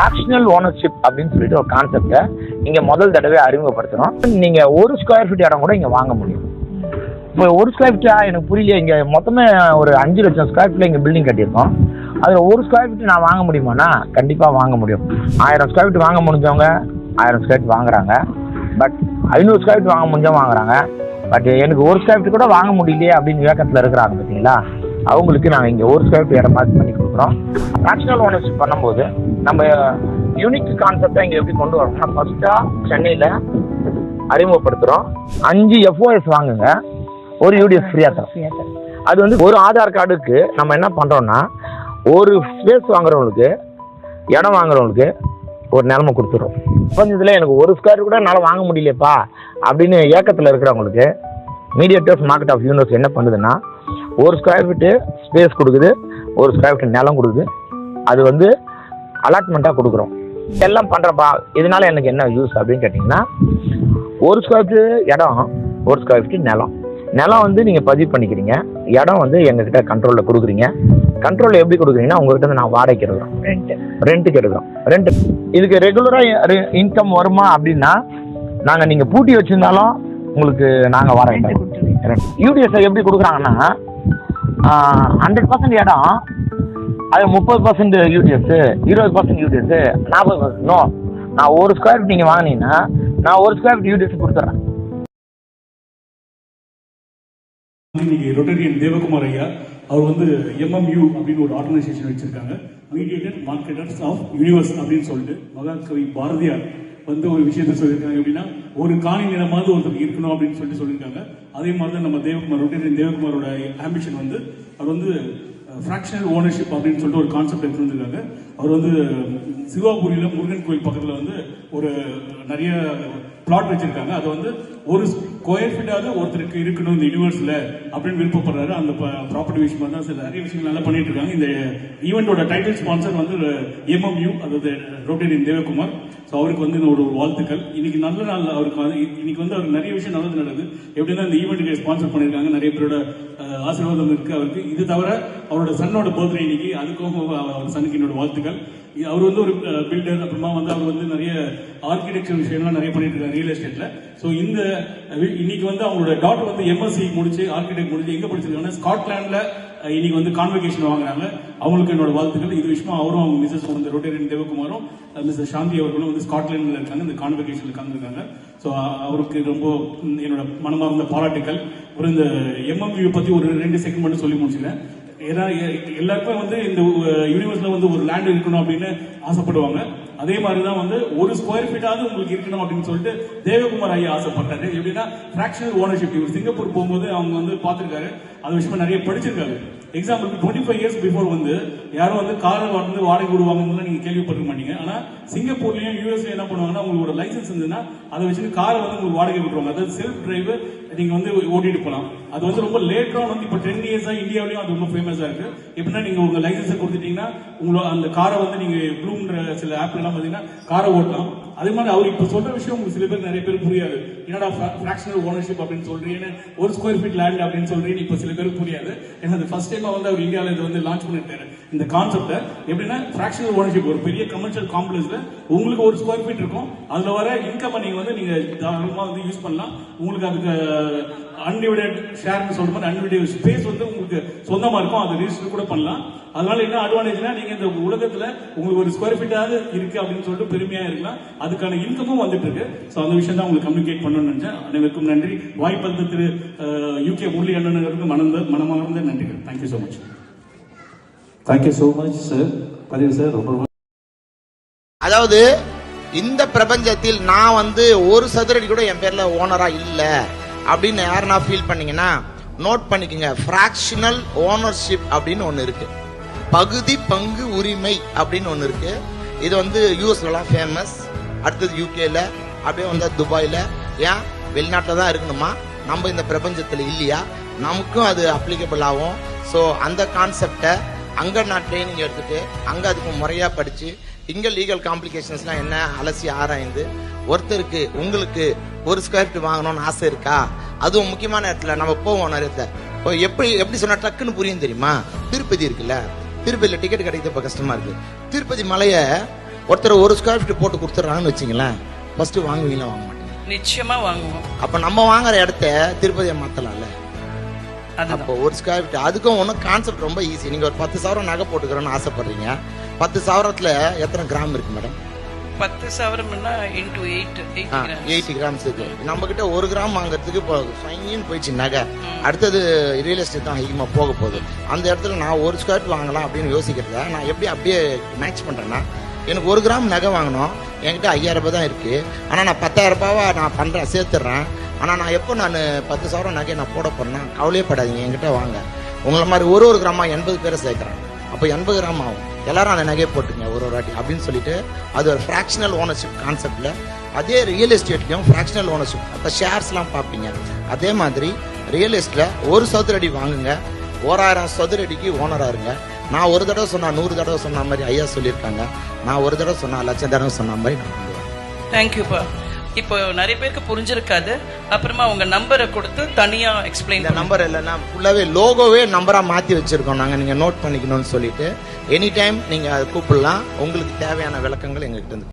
Fractional ownership அப்படின்னு சொல்லிட்டு ஒரு கான்செப்டை இங்க முதல் தடவை அறிமுகப்படுத்துறோம். நீங்க 1 ஸ்கொயர் ஃபீட் இடம் கூட இங்க வாங்க முடியும். இப்போ 1 ஸ்கொயர் ஃபீட்டா எனக்கு புரியல. இங்க மொத்தமே ஒரு 5 லட்சம் ஸ்கொயர் ஃபீட்ல இங்க பில்டிங் கட்டியிருக்கோம். அதுல 1 ஸ்கொயர் ஃபீட் நான் வாங்க முடியுமானா கண்டிப்பா வாங்க முடியும். 1000 ஸ்கொயர் ஃபீட் வாங்க முடிஞ்சவங்க 1000 ஸ்கொயர் ஃபீட் வாங்குறாங்க. பட் 500 ஸ்கொயர் ஃபீட் வாங்க முடிஞ்சவங்க வாங்குறாங்க. பட் எனக்கு 1 ஸ்கொயர் ஃபீட் கூட வாங்க முடியலையே அப்படின்னு ஏக்கத்தில் இருக்கிறாங்க பார்த்தீங்களா, அவங்களுக்கு நாங்கள் இங்கே 1 ஸ்கொயர் ஃபீட் இடம் பார்த்து பண்ணி கொடுக்குறோம். ஃபிராக்ஷனல் ஓனர்ஷிப் பண்ணும்போது நம்ம யூனிக் கான்செப்டை இங்கே எப்படி கொண்டு வரோம்னா, ஃபர்ஸ்ட்டாக சென்னையில் அறிமுகப்படுத்துகிறோம். 5 FOS வாங்குங்க, 1 UDS ஃப்ரீயாக தரும். அது வந்து ஒரு ஆதார் கார்டுக்கு நம்ம என்ன பண்ணுறோம்னா, ஒரு ஸ்பேஸ் வாங்குறவங்களுக்கு, இடம் வாங்குறவங்களுக்கு ஒரு நிலைமை கொடுத்துரும். கொஞ்சத்தில் எனக்கு 1 ஸ்கொயர் கூட என்னால் வாங்க முடியலப்பா அப்படின்னு ஏக்கத்தில் இருக்கிறவங்களுக்கு மீடியேட்டர்ஸ் மார்க்கெட் ஆஃப் யூனிவர்ஸ் என்ன பண்ணுதுன்னா, 1 ஸ்கொயர் ஃபீட்டு ஸ்பேஸ் கொடுக்குது, 1 ஸ்கொயர் ஃபீட் நிலம் கொடுக்குது. அது வந்து அலாட்மெண்ட்டாக கொடுக்குறோம். எல்லாம் பண்ணுறப்பா, இதனால எனக்கு என்ன யூஸ் அப்படின்னு கேட்டிங்கன்னா, 1 ஸ்கொயர் ஃபீட் இடம், 1 ஸ்கொயர் ஃபீட் நிலம். நிலம் வந்து நீங்கள் பதிவு பண்ணிக்கிறீங்க, இடம் வந்து எங்ககிட்ட கண்ட்ரோலில் கொடுக்குறீங்க. கண்ட்ரோலில் எப்படி கொடுக்குறீங்கன்னா, உங்கள்கிட்ட வந்து நான் வாடகைக்கு எடுக்கிறோம், ரெண்ட்டுக்கு எடுக்கிறோம். ரெண்ட்டு இதுக்கு ரெகுலராக இன்கம் வருமா அப்படின்னா, நாங்கள் நீங்கள் பூட்டி வச்சுருந்தாலும் உங்களுக்கு நாங்கள் வாடகை UDS எப்படி கொடுக்குறாங்கன்னா, 100% இடம், அது 30% UDS, 20% UDS, 40%. நோ, நான் 1 ஸ்கொயர் ஃபீட் நீங்கள் வாங்கினீங்கன்னா நான் 1 ஸ்கொயர் ஃபீட் UDS கொடுத்துட்றேன். இன்னைக்கு ரொட்டரியன் தேவகுமார் ஐயா அவர் வந்து MMU அப்படின்னு ஒரு ஆர்கனைசேஷன் வச்சிருக்காங்க, மீடியேட்டட் மார்க்கெட்டர்ஸ் ஆஃப் யூனிவர்ஸ் அப்படின்னு சொல்லிட்டு. மகாகவி பாரதியார் வந்து ஒரு விஷயத்த சொல்லியிருக்காங்க. எப்படின்னா, ஒரு காணி நிலமாவது ஒருத்தருக்கு இருக்கணும் அப்படின்னு சொல்லியிருக்காங்க. அதே மாதிரி தான் நம்ம தேவகுமார், ரொட்டரியன் தேவகுமாரோட ஆம்பிஷன் வந்து அவர் வந்து ஃபிராக்ஷனல் ஓனர்ஷிப் அப்படின்னு சொல்லிட்டு ஒரு கான்செப்ட் எடுத்து வந்திருக்காங்க. அவர் வந்து சிவாபுரியில் முருகன் கோயில் பக்கத்தில் வந்து ஒரு நிறைய பிளாட் வச்சிருக்காங்க. அது வந்து 1 ஸ்கொயர் ஃபீட்டாவது ஒருத்தருக்கு இருக்கணும் இந்த யூனிவர்ஸ்ல அப்படின்னு விருப்பப்படுறாரு. அந்த ப்ராப்பர்ட்டி விஷயமா தான் சில நிறைய விஷயங்கள் நல்லா பண்ணிட்டு இருக்காங்க. இந்த ஈவெண்டோட டைட்டில் ஸ்பான்சர் வந்து MMU, அதாவது ரொட்டரியன் தேவகுமார். ஸோ அவருக்கு வந்து ஒரு வாழ்த்துக்கள். இன்னைக்கு நல்ல நாள் அவருக்கு. இன்னைக்கு வந்து அவருக்கு நிறைய விஷயம் நல்லது நடக்குது. எப்படின்னா, இந்த ஈவெண்ட்டுக்கு ஸ்பான்சர் பண்ணியிருக்காங்க, நிறைய பேரோட ஆசீர்வாதம் இருக்கு அவருக்கு. இது தவிர அவரோட சன்னோட பர்த்டே இன்னைக்கு, அதுக்கும் அவர் சனுக்கு என்னோட வாழ்த்துக்கள். அவர் வந்து ஒரு பில்டர், அப்புறமா வந்து அவர் வந்து நிறைய ஆர்கிடெக்சர் விஷயம்லாம் நிறைய பண்ணிட்டு இருக்காங்க ரியல் எஸ்டேட்ல. ஸோ இந்த இன்னைக்கு வந்து அவங்களோட டாக்டர் வந்து MSc முடிச்சு, ஆர்கிடெக்ட் முடிச்சு எங்க படிச்சிருக்காங்கன்னா ஸ்காட்லாண்ட்ல இன்னைக்கு வந்து கான்வெகேஷன் வாங்குறாங்க. அவங்களுக்கு என்னோட வாழ்த்துக்கள். இது விஷயமா அவரும் அவங்க மிஸ்ஸஸ் வந்து ரொட்டரியன் தேவகுமாரும் மிஸ்ஸஸ் சாந்தி அவர்களும் வந்து ஸ்காட்லாண்ட்ல இருக்காங்க, இந்த கான்வெகேஷன்ல கலந்துருக்காங்க. ஸோ அவருக்கு ரொம்ப என்னோட மனமார்ந்த பாராட்டுக்கள். ஒரு இந்த MMU பத்தி ஒரு 2 செகண்ட் மட்டும் சொல்லி முடிச்சுக்கிறேன். ஏன்னா எல்லாருக்கும் வந்து இந்த யூனிவர்ஸ்ல வந்து ஒரு லேண்ட் இருக்கணும் அப்படின்னு ஆசைப்படுவாங்க. அதே மாதிரிதான் வந்து 1 ஸ்கொயர் ஃபீட்டாவது உங்களுக்கு இருக்கணும் அப்படின்னு சொல்லிட்டு தேவகுமார் ஐயா ஆசைப்பட்டாரு. எப்படின்னா, ஃபிராக்ஷனல் ஓனர்ஷிப். இவர் சிங்கப்பூர் போகும்போது அவங்க வந்து பார்த்திருக்காரு, அது விஷயமா நிறைய படிச்சிருக்காரு. எக்ஸாம்பிளுக்கு 25 இயர்ஸ் பிஃபோர் வந்து யாரும் வந்து காரை வந்து வாடகை விடுவாங்கன்னு நீங்க கேள்விப்பட்டிருக்க மாட்டீங்க. ஆனா சிங்கப்பூர்லயும் யூஎஸ்ல என்ன பண்ணுவாங்கன்னா, உங்களுக்கு லைசன்ஸ் இருந்ததுன்னா அதை வச்சு காரை வந்து உங்களுக்கு வாடகை விட்டுருவாங்க. அதாவது செல்ஃப் டிரைவ் நீங்க வந்து ஓட்டிட்டு போலாம். அது வந்து ரொம்ப லேட்டரா வந்து இப்போ 10 இயர்ஸா இந்தியாவிலயும் அது ரொம்ப ஃபேமஸா இருக்கு. எப்படின்னா, நீங்க உங்க லைசன்ஸை கொடுத்துட்டீங்கன்னா உங்களோட அந்த காரை வந்து நீங்க ப்ளூம்ன்ற சில ஆப் எல்லாம் பாத்தீங்கன்னா காரை ஓட்டலாம். அதே மாதிரி அவர் இப்ப சொல்ற விஷயம் உங்களுக்கு சில பேர் நிறைய பேர் புரியாது. என்னடா ஃபிராக்ஷனல் ஓனர்ஷிப் அப்படின்னு சொல்றீங்க, 1 ஸ்கொயர் ஃபீட் லேண்ட் அப்படின்னு சொல்றீங்க, இப்ப சில பேருக்கு புரியாது. ஏன்னா அது ஃபர்ஸ்ட் டைமா வந்து அவர் இந்தியாவில் இதை வந்து லான்ச் பண்ணிட்டாரு இந்த கான்செப்ட். எப்படின்னா, ஃபிராக்ஷனல் ஓனர்ஷிப் ஒரு பெரிய கமர்ஷியல் காம்ப்ளெக்ஸ்ல உங்களுக்கு 1 ஸ்கொயர் ஃபீட் இருக்கும். அதுல வர இன்கம் நீங்க தாராளமா வந்து யூஸ் பண்ணலாம். உங்களுக்கு அதுக்கு அன்டிவைடட் ஷேர்னு சொல்ற மாதிரி அன்டிவைடட் ஸ்பேஸ் வந்து உங்களுக்கு சொந்தமா இருக்கும். அதை ரிஜிஸ்டர் கூட பண்ணலாம். அதனால என்ன அட்வான்டேஜ்னா, நீங்க இந்த உலகத்துல உங்களுக்கு 1 ஸ்கொயர் ஃபீட்டாவது இருக்கு அப்படின்னு சொல்லிட்டு பெருமையா இருக்கலாம். அதுக்கான இன்கமும் வந்துட்டு இருக்கு. ஸோ அந்த விஷயம் தான் உங்களுக்கு கம்யூனிகேட் பண்ணணும்னு நினைச்சேன். அனைவருக்கும் நன்றி. வாய்ப்பளித்த திரு UK முரளி அண்ணனுக்கு மனமார்ந்த நன்றிகள். Thank you so much. Thank you so much sir. பதில் சார் ரொம்ப. அதாவது இந்த பிரபஞ்சத்தில் நான் வந்து 1 சதுரடி கூட என் பேர்ல ஓனரா இல்ல அப்படின்னு யாருன்னா ஃபீல் பண்ணீங்கன்னா நோட் பண்ணிக்கோங்க. ஃபிராக்ஷனல் ஓனர்ஷிப் அப்படின்னு ஒன்று இருக்கு, பகுதி பங்கு உரிமை அப்படின்னு ஒன்று இருக்கு. இது வந்து யூஎஸ்லாம் ஃபேமஸ், அடுத்தது UKல, அப்படியே வந்து துபாயில. ஏன் வெளிநாட்டில் தான் இருக்கணுமா, நம்ம இந்த பிரபஞ்சத்தில் இல்லையா, நமக்கும் அது அப்ளிகபிள் ஆகும். ஸோ அந்த கான்செப்டை அங்கே நான் ட்ரைனிங் எடுத்துட்டு அங்கே அதுக்கு முறையாக படித்து இங்கே லீகல் காம்ப்ளிகேஷன்ஸ்லாம் என்ன அலசி ஆராய்ந்து ஒருத்தருக்கு உங்களுக்கு 1 ஸ்கொயர் ஃபீட் வாங்கணும்னு ஆசை இருக்கா, அதுவும் முக்கியமான இடத்துல நம்ம போவோம் நேரத்தை. எப்படி சொன்னா டக்குன்னு புரியும் தெரியுமா? திருப்பதி இருக்குல்ல, திருப்பதியில் டிக்கெட் கிடைக்கிறது இப்போ கஷ்டமா இருக்கு. திருப்பதி மலையை ஒருத்தர் 1 ஸ்கொயர் ஃபீட் போட்டு கொடுத்துட்றாங்கன்னு வச்சுங்களேன், ஃபர்ஸ்ட் வாங்குவீங்களா வாங்க மாட்டீங்க? நிச்சயமா வாங்குவோம். அப்ப நம்ம வாங்குற இடத்த திருப்பதியை மாத்தலாம்ல. அதுதான். அப்போ 1 ஸ்கொயர் ஃபீட் அதுக்கும் ஒன்றும் கான்செப்ட் ரொம்ப ஈஸி. நீங்க ஒரு 10,000 நகை போட்டுக்கிறோன்னு ஆசைப்படுறீங்க. 10,000த்துல எத்தனை கிராம் இருக்கு மேடம்? 10,000 into 8 கிராம்ஸ் இருக்கு. நம்ம கிட்ட 1 கிராம் வாங்குறதுக்கு இப்போ ஃபைன் போயிடுச்சு நகை. அடுத்தது ரியல் எஸ்டேட் தான் அதிகமா போக போகுது. அந்த இடத்துல நான் 1 ஸ்கொயர் ஃபீட் வாங்கலாம் அப்படின்னு யோசிக்கிறத நான் எப்படி அப்படியே மேட்ச் பண்றேன்னா, எனக்கு 1 கிராம் நகை வாங்கணும், என்கிட்ட 5,000 ரூபாய் தான் இருக்கு. ஆனா நான் 10,000 ரூபாவா நான் பண்றேன், சேர்த்துறேன். ஆனா நான் எப்போ நான் 10,000 நகை நான் போட போறேன்னா, கவலையே படாதீங்க, என்கிட்ட வாங்க. உங்களை மாதிரி ஒரு கிராமா 80 பேரை சேர்க்கிறேன். அப்போ 80 கிராம் ஆகும். எல்லாரும் அந்த நகையை போட்டுங்க ஒரு வாட்டி அப்படின்னு சொல்லிட்டு, அது ஒரு ஃப்ராக்ஷனல் ஓனர்ஷிப் கான்செப்ட்ல. அதே ரியல் எஸ்டேட்லயும் ஃப்ராக்ஷனல் ஓனர்ஷிப். அப்போ ஷேர்ஸ்லாம் பார்ப்பீங்க. அதே மாதிரி ரியல் எஸ்டேட்ல 1 சதுர அடி வாங்குங்க, 1000 சதுர அடிக்கு ஓனரா இருங்க. நான் ஒரு தடவை சொன்னா 100 தடவை சொன்ன மாதிரி ஐயா சொல்லியிருக்காங்க. நான் ஒரு தடவை சொன்னா 1,00,000 தடவை சொன்ன மாதிரி நான் பண்ணுவேன். தேங்க்யூப்பா. இப்போ நிறைய பேருக்கு புரிஞ்சிருக்காது. அப்புறமா உங்க நம்பரை கொடுத்து தனியா எக்ஸ்பிளைன். இந்த நம்பர் இல்லைன்னா ஃபுல்லாவே லோகோவே நம்பரா மாத்தி வச்சிருக்கோம் நாங்க, நீங்க நோட் பண்ணிக்கணும்னு சொல்லிட்டு எனி டைம் நீங்க கூப்பிடலாம். உங்களுக்கு தேவையான விளக்கங்கள் எங்ககிட்ட இருந்து